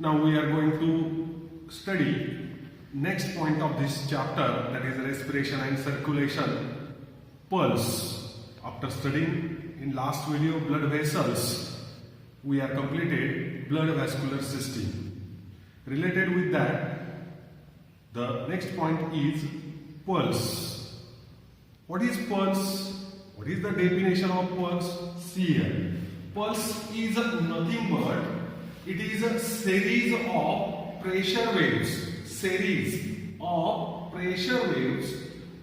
Now we are going to study next point of this chapter, that is respiration and circulation, pulse. After studying in last video blood vessels, we are completed blood vascular system. Related with that, the next point is pulse. What is pulse? What is the definition of pulse? See here. Pulse is nothing but it is a series of pressure waves. Series of pressure waves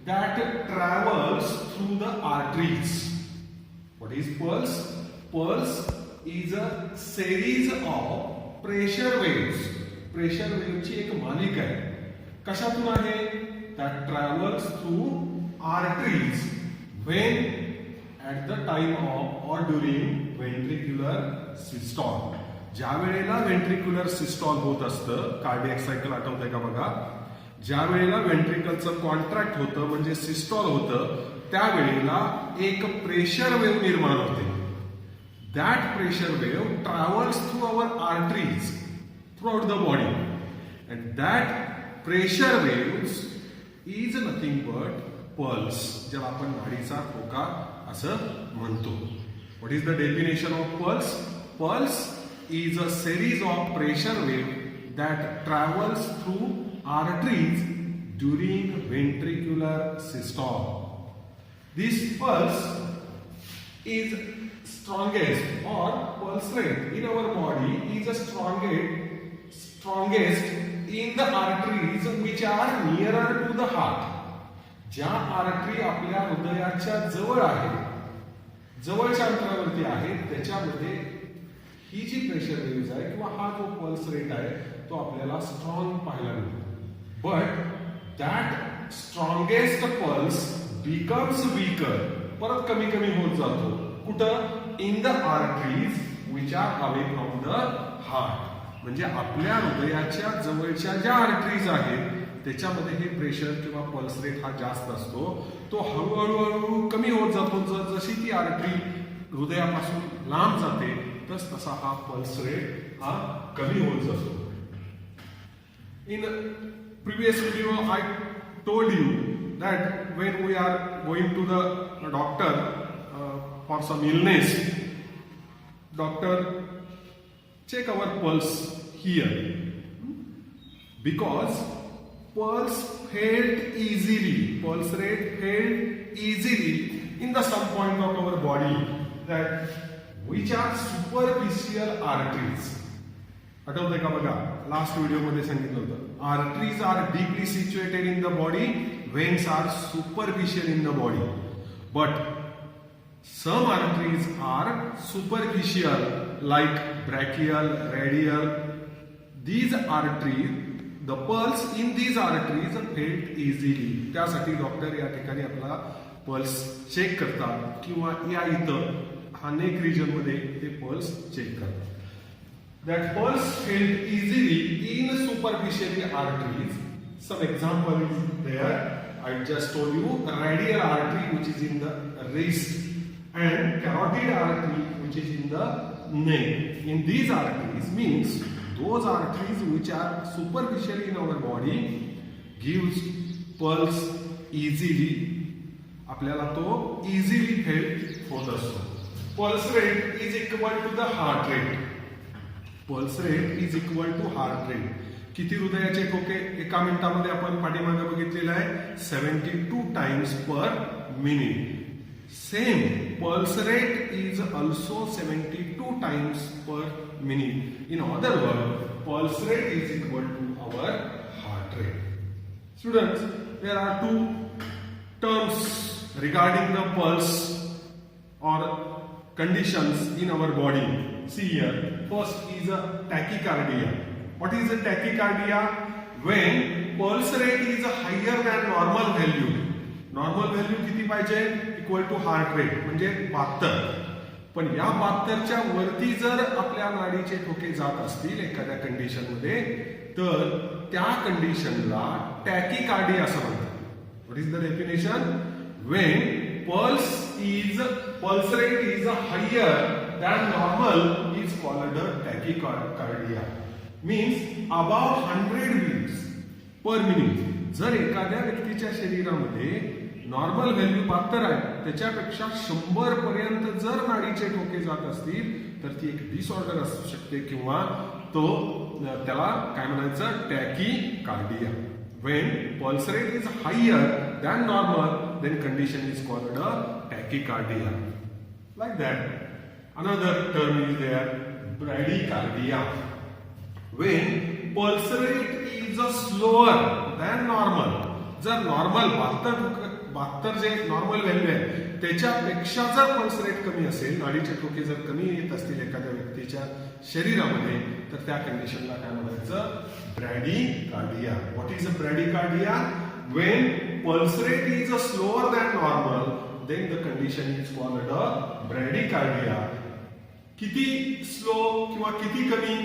that travels through the arteries. What is pulse? Pulse is a series of pressure waves. Pressure wave ची एक मालिका आहे. कशातून आहे? That travels through arteries when at the time of or during ventricular systole. ज्या वेळेला ventricular सिस्टॉल होत असतं, कार्डियक सायकल आठवतंय का बघा, ज्या वेळेला व्हेंट्रिकलचं कॉन्ट्रॅक्ट होतं म्हणजे सिस्टॉल होतं, त्यावेळेला एक प्रेशर वेव्ह निर्माण होते. That pressure wave travels through our arteries throughout the body and that pressure waves is nothing but pulse, ज्याला आपण नाडीचा ठोका असं म्हणतो. What is the definition of pulse? Pulse is a series of pressure wave that travels through arteries during ventricular systole. This pulse is strongest or pulse rate in our body is strongest in the arteries which are nearer to the heart. ज्या artery आपल्या हृदयाच्या जवळ आहेत, जवळच्या अंतरावरती आहेत, त्याच्यामध्ये ही जी pressure wave आहे किंवा हा जो पल्स रेट आहे तो आपल्याला स्ट्रॉंग पाहायला मिळतो. But that strongest pulse becomes weaker, परत कमी कमी होत जातो. कुठं? In the arteries which are away from the heart. म्हणजे आपल्या हृदयाच्या जवळच्या ज्या आर्टरीज आहेत त्याच्यामध्ये हे प्रेशर किंवा पल्स रेट हा जास्त असतो. तो हळूहळू कमी होत जातो. जशी ती आर्टरी हृदयापासून लांब जाते तसा हा पल्स रेट हा कमी होत जातो. In previous video I told you that when we are going to the doctor for some illness, doctor check our pulse here because pulse felt easily, pulse rate felt easily in the some point of our body that which are superficial arteries. आठवतंय का बघा, last video मध्ये सांगितलं होतं, arteries are deeply situated in the body, veins are superficial in the body, but some arteries are superficial like brachial, radial. These arteries, the pulse in these arteries felt easily. त्यासाठी doctor या ठिकाणी आपला pulse check करतात किंवा या इथं हा neck region मध्ये ते पल्स चेक करतात. That pulse felt easily in superficial arteries. Some example is there. I just told you radial artery which is in the wrist and carotid artery which is in the neck. In these arteries means those arteries which are superficial in our body gives pulse easily. आपल्याला तो easily felt होत असतो. Pulse rate is equal to the heart rate. Pulse rate is equal to heart rate. किती हृदयाचे ठोके एका मिनिटामध्ये आपण पाठीमागे बघितलेलं आहे? 72 times per minute. Same pulse rate is also 72 times per minute. In other words, pulse rate is equal to our heart rate. Students, there are two terms regarding the pulse or conditions in our body. See here, first is a tachycardia. What is a tachycardia? When pulse rate is higher than normal value. Normal value किती पाहिजे? Equal to heart rate, म्हणजे 72. पण या 72च्या वरती जर आपल्या नाडीचे ठोके जात असतील एखाद्या कंडिशन मध्ये, तर त्या कंडिशनला टॅकिकार्डिया असं म्हणतात. What is the definition? When pulse rate is higher than normal is called a tachycardia. Means about 100 beats per minute. जर एखाद्या व्यक्तीच्या शरीरामध्ये नॉर्मल व्हॅल्यू 72 आहे, त्याच्यापेक्षा 100 पर्यंत जर नाडीचे ठोके जात असतील तर ती एक डिसऑर्डर असू शकते किंवा त्याला काय म्हणायचं, टॅकीकार्डिया. When pulse rate is higher than normal, then condition is called a tachycardia. Like that. Another term is there, bradycardia. When pulse rate is slower than normal, जर नॉर्मल 72 जे नॉर्मल व्हॅल्यू आहे त्याच्यापेक्षा जर पल्स रेट कमी असेल, नाडीचे ठोके जर कमी येत असतील एखाद्या व्यक्तीच्या शरीरामध्ये, तर त्या कंडिशनला काय म्हणायचं, bradycardia. What is a bradycardia? When pulse rate is slower than normal, then the condition is called a bradycardia. किती स्लो किंवा किती कमी,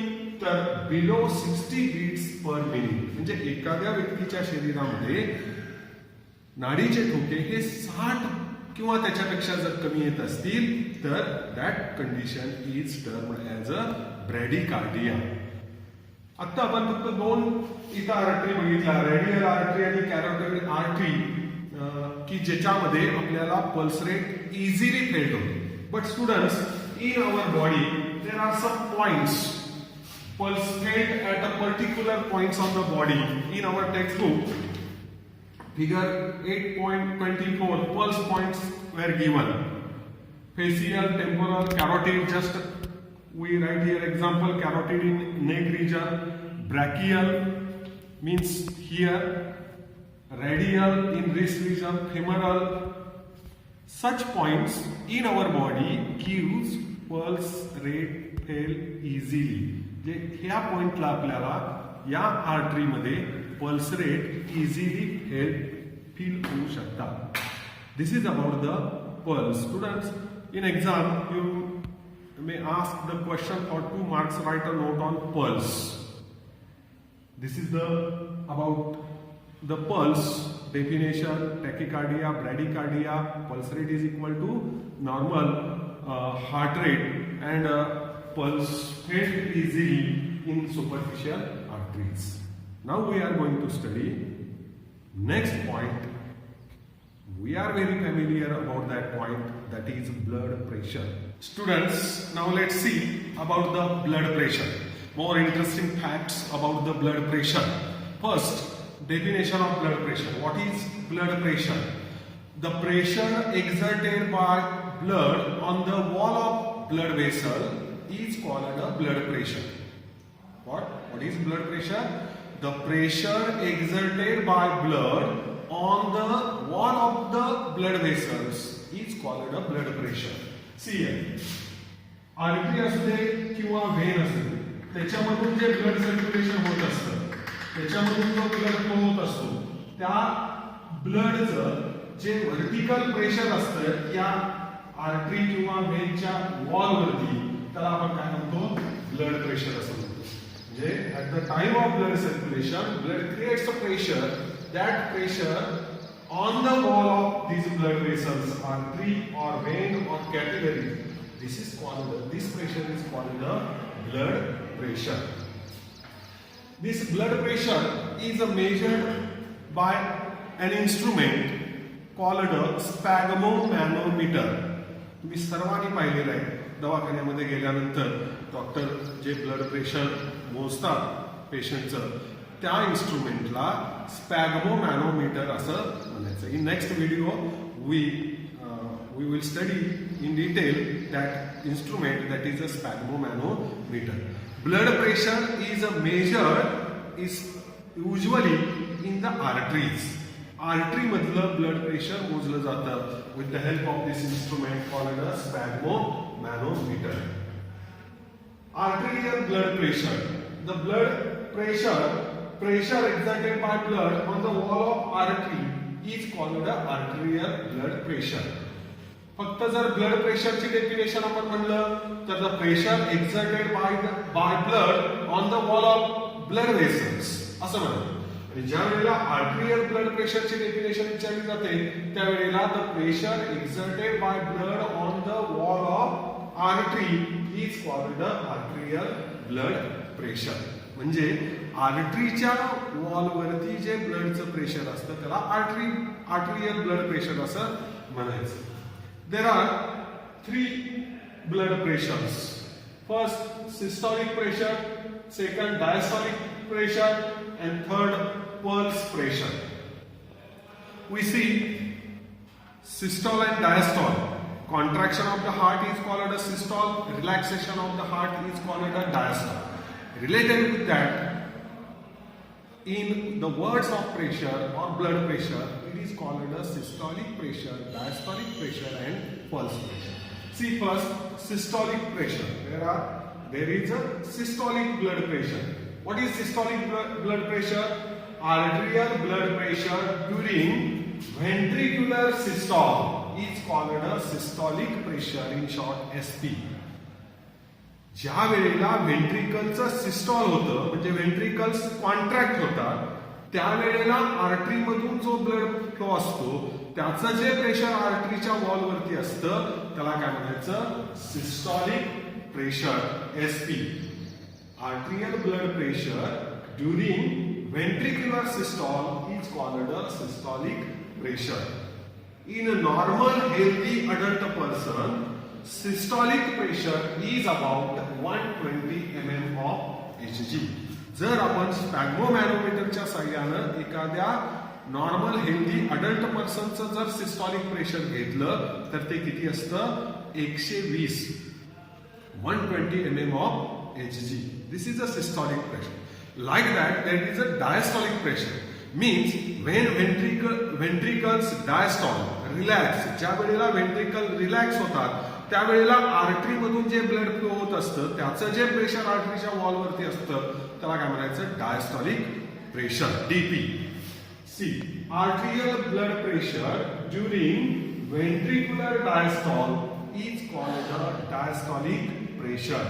तर बिलो 60 बीट्स पर मिनिट. म्हणजे एखाद्या व्यक्तीच्या शरीरामध्ये नाडीचे ठोके हे 60 किंवा त्याच्यापेक्षा जर कमी येत असतील तर that condition is termed as a bradycardia. आता आपण फक्त 2 इथं आर्टरी बघितला, रेडियल आर्टरी आणि कॅरोटिड आर्टरी, की ज्याच्यामध्ये आपल्याला पल्स रेट इझिली फेल्ट होते. But students, in our body there are some points pulse felt at a particular points on the body. In our textbook, figure 8.24, pulse points were given. Facial, temporal, carotid, just we write here example, carotid in neck region, brachial means here, radial in wrist region, femoral. Such points in our body gives pulse rate fail easily. जे ह्या पॉइंटला आपल्याला या आर्टरीमध्ये pulse rate easily feel होऊ शकतात. This is about the pulse. Students, in exam you may ask the question for 2 marks, write a note on pulse. This is the about the pulse definition, tachycardia, bradycardia. Pulse rate is equal to normal heart rate and pulse felt easily in superficial arteries. Now we are going to study next point. We are very familiar about that point, that is blood pressure. Students, now let's see about the blood pressure. More interesting facts about the blood pressure. First, definition of blood pressure. What is blood pressure? The pressure exerted by blood on the wall of blood vessel is called a blood pressure. What is blood pressure? The pressure exerted by blood on the wall of the blood vessels is called a blood pressure. See here, artery असू दे किंवा when असू दे, त्याच्यामधून जे blood circulation होत असतं, त्याच्यामधून जो blood flow होत असतो, त्या ब्लडचं जे व्हर्टिकल प्रेशर असतं या आर्टरी किंवा व्हेनच्या वॉलवरती, त्याला आपण काय म्हणतो, ब्लड प्रेशर असं म्हणतो. म्हणजे at the time of blood circulation, blood creates a pressure. That pressure on the wall of these blood vessels, artery or vein or capillary, this pressure is called the blood pressure. This blood pressure is measured by an instrument called a sphygmomanometer. तुम्ही सर्वांनी पाहिलेलं आहे, दवाखान्यामध्ये गेल्यानंतर doctor जे blood pressure मोजतात पेशंटचं, त्या इन्स्ट्रुमेंटला स्पॅगमोमॅनोमीटर असं म्हणायचं. In next video we will study in detail that instrument, that is a sphygmomanometer. Blood pressure is a measure is usually in the arteries. Artery मधलं ब्लड प्रेशर मोजलं जातं with the help of this instrument called a sphygmomanometer. Arterial blood pressure. The blood pressure exerted by blood on the wall of artery is called the arterial blood pressure. फक्त जर blood प्रेशरची definition आपण म्हणलं तर the pressure exerted by blood on the wall of blood vessels असं म्हणतो. आणि ज्या वेळेला आर्टरियल ब्लड प्रेशरची डेफिनेशन विचारली जाते त्यावेळेला the pressure exerted by blood on the wall of artery is called the arterial blood pressure. म्हणजे आर्टरीच्या वॉलवरती जे ब्लडचं प्रेशर असतं त्याला आर्टरियल ब्लड प्रेशर असं म्हणायचं. There are 3 blood pressures. First, systolic pressure, second, diastolic pressure, and third, pulse pressure. We see systole and diastole. Contraction of the heart is called a systole, relaxation of the heart is called a diastole. Related with that, in the words of pressure or blood pressure, it is called a systolic pressure, diastolic pressure, and pulse pressure. See first, systolic pressure. There is a systolic blood pressure. What is systolic blood pressure? Arterial blood pressure during ventricular systole is called a systolic pressure, in short SP. ज्या वेळेला व्हेंट्रिकलचं सिस्टॉल होतं म्हणजे व्हेंट्रिकल्स contract होतात त्यावेळेला artery मधून जो blood flow असतो त्याचं जे प्रेशर आर्टरीच्या वॉलवरती असतं त्याला काय म्हणायचं? Systolic pressure, SP. Arterial blood pressure during ventricular systole is called a systolic pressure. In a normal healthy adult person systolic pressure is about 120 mm of Hg. जर आपण स्पॅग्मोमॅनोमीटरच्या साह्यानं एखाद्या नॉर्मल हेल्दी अडल्ट पर्सनचं जर systolic pressure घेतलं तर ते किती असतं? 120. 120 mm of Hg. This is a systolic pressure. Like that, there is a diastolic pressure. Means when ventricles diastole, relax, ज्या वेळेला ventricle relax होतात त्यावेळेला आर्टरी मधून जे ब्लड फ्लो होत असतं त्याचं जे प्रेशर आर्टरीच्या वॉलवरती असतं त्याला काय म्हणायचं? Diastolic pressure, DP. See, arterial blood pressure during ventricular diastole is called a diastolic pressure.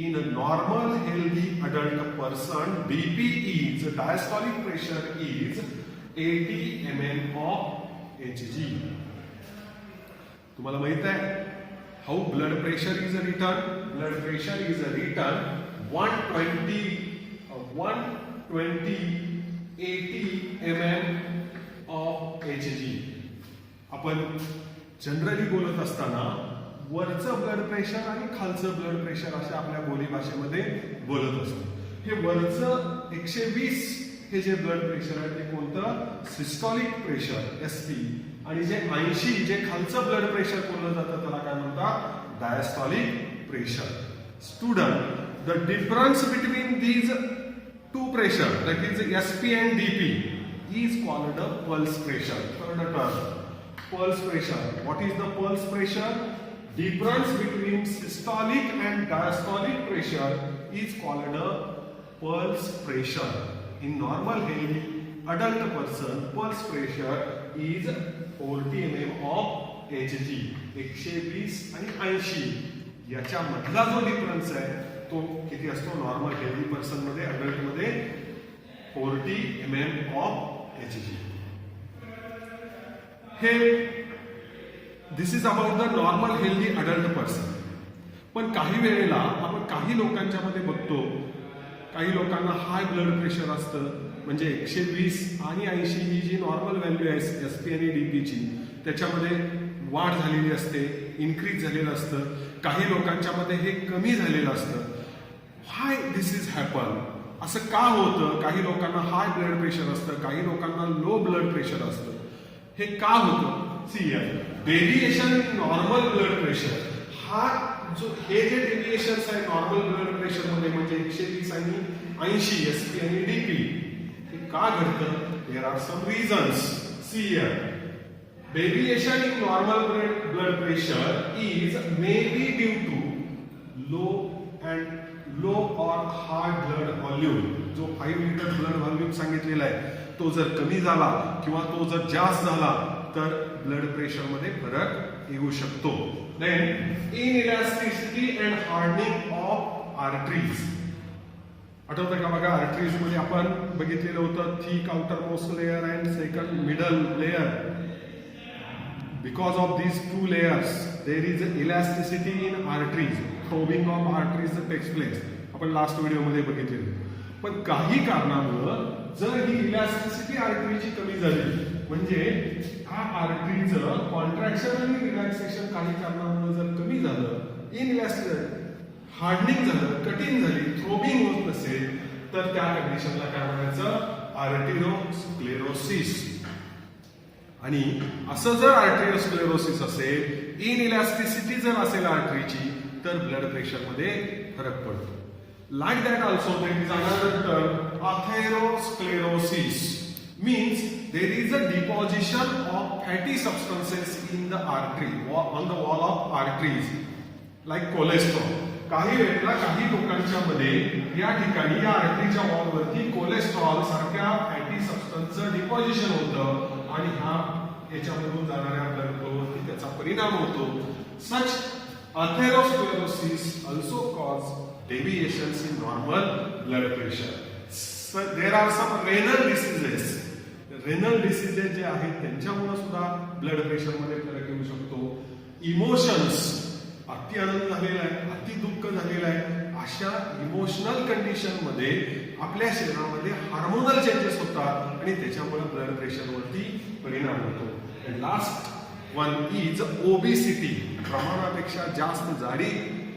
In a normal healthy adult person DP is diastolic pressure is 80 mm of Hg. तुम्हाला माहित आहे how blood pressure is return? Blood pressure is return 120 80 mm of Hg. आपण generally बोलत असताना वरचं blood pressure आणि खालचं blood pressure अशा आपल्या बोली भाषेमध्ये बोलत असतो. हे वरचं 120 हे जे ब्लड प्रेशर आहे ते कोणतं? Systolic pressure, SP. आणि जे 80 जे खालचं ब्लड प्रेशर बोललं जातं त्याला काय म्हणतात? Diastolic pressure. Student, the difference between these two pressure, that is SP and DP, is called a pulse pressure. Third term, pulse pressure. What is the pulse pressure? Difference between systolic and diastolic pressure is called a pulse pressure. In normal healthy adult person, pulse pressure is 40 mm of Hg. 120 आणि 80 याच्या मधला जो difference आहे तो किती असतो? Normal healthy person मध्ये, adult मध्ये 40 mm of Hg. हे this is about the normal healthy adult person. पण काही वेळेला आपण काही लोकांच्या मध्ये बघतो काही लोकांना हाय ब्लड प्रेशर असतं म्हणजे 120 आणि 80 ही जी नॉर्मल व्हॅल्यू आहे एसपी आणि डीपीची त्याच्यामध्ये वाढ झालेली असते, इन्क्रीज झालेलं असतं. काही लोकांच्या मध्ये हे कमी झालेलं असतं. व्हाय दिस इज हॅपन? असं का होतं? काही लोकांना हाय ब्लड प्रेशर असतं, काही लोकांना लो ब्लड प्रेशर असतं. हे का होतं? See, variation in normal blood pressure. हा जो हे जे डेव्हिएशन्स आहे नॉर्मल ब्लड प्रेशर मध्ये म्हणजे 120 आणि 80 एसपी आणि डीपी का घडतं? There are some reasons. See here, variation in normal blood pressure is maybe due to low or high blood volume. जो 5 लिटर ब्लड व्हॉल्यूम सांगितलेला आहे तो जर कमी झाला किंवा तो जर जास्त झाला तर ब्लड प्रेशर मध्ये फरक येऊ शकतो. Then inelasticity and hardening of arteries. आठवतं का बघा आर्टरीज मध्ये आपण बघितलेलं होतं thick outer most layer and second middle layer. Because of these two layers there is elasticity in arteries. Probing of arteries takes place. आपण लास्ट व्हिडिओमध्ये बघितलेलं. पण काही कारणामुळं जर ही इलॅस्टिसिटी आर्टरीची कमी झाली, म्हणजे हा आर्टरीचं कॉन्ट्रॅक्शन आणि रिलॅक्सेशन काही कारणामुळे जर कमी झालं, इनइलॅस्टिक हार्डनिंग झालं, कटिंग झाली, थ्रोबिंग होत नसेल, तर त्या कंडिशनला काय म्हणायचं? आर्टेरिओस्क्लेरोसिस. आणि असं जर आर्टेरिओस्क्लेरोसिस असेल, इनइलॅस्टिसिटी जर असेल आर्टरीची, तर ब्लड प्रेशर मध्ये फरक पडतो. Like that also there is another term atherosclerosis. means there is a deposition of fatty substances in the artery on the wall of arteries like cholesterol. काही वेळेला काही लोकांच्या मध्ये या ठिकाणी या आर्टरीच्या वॉलवरती कोलेस्ट्रॉल सारख्या फॅटी सबस्टन्सचं डिपॉझिशन होतं आणि हा याच्यामधून जाणाऱ्या ब्लड फ्लोवरती त्याचा परिणाम होतो. सच atherosclerosis also cause deviations in normal blood pressure. So there are some renal diseases. Renal diseases जे आहेत त्यांच्यामुळे सुद्धा ब्लड प्रेशर मध्ये फरक येऊ शकतो. इमोशन्स, अति आनंद झालेला आहे, अति दुःख झालेलं आहे, अशा इमोशनल कंडिशन मध्ये आपल्या शरीरामध्ये हार्मोनल चेंजेस होतात आणि त्याच्यामुळे ब्लड प्रेशर वरती परिणाम होतो. Last one is obesity. प्रमाणापेक्षा जास्त जाडी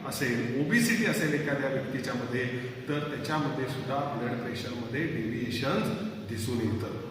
असेल, ओबेसिटी असेल एखाद्या व्यक्तीच्या मध्ये, तर त्याच्यामध्ये सुद्धा ब्लड प्रेशर मध्ये डेव्हिएशन दिसून येतं.